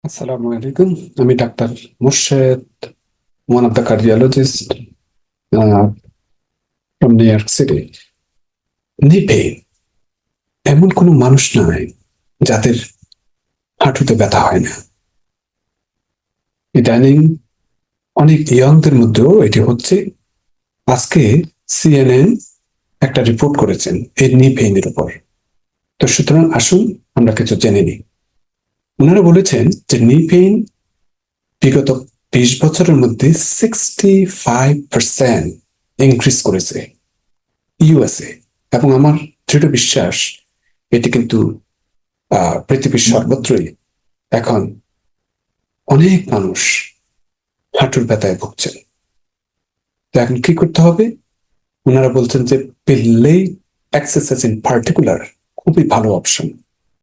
আসসালামু আলাইকুম। আমি doctor Morshed, one of the cardiologist from New York city. নিপে এমন কোনো মানুষ নয় যাদের হাঁটুতে ব্যথা হয় না। ইদানিং অনেক ইয়ংদের মধ্যেও এটি হচ্ছে। আজকে সিএনএন একটা রিপোর্ট করেছেন এই নি পেইনের উপর। তো সুতরাং আসুন আমরা কিছু জেনে নিই। ওনারা বলেছেন যে নি পেইন বিগত 20 বছরের মধ্যে 65% ইনক্রিজ করেছে ইউএসএ। এবং আমার দৃঢ় বিশ্বাস এটি কিন্তু পৃথিবীর সর্বত্রই এখন অনেক মানুষ হাঁটুর ব্যথায় ভুগছেন। তো এখন কি করতে হবে? ওনারা বলছেন যে পেলে এক্সারসাইজ ইন পার্টিকুলার খুবই ভালো অপশন।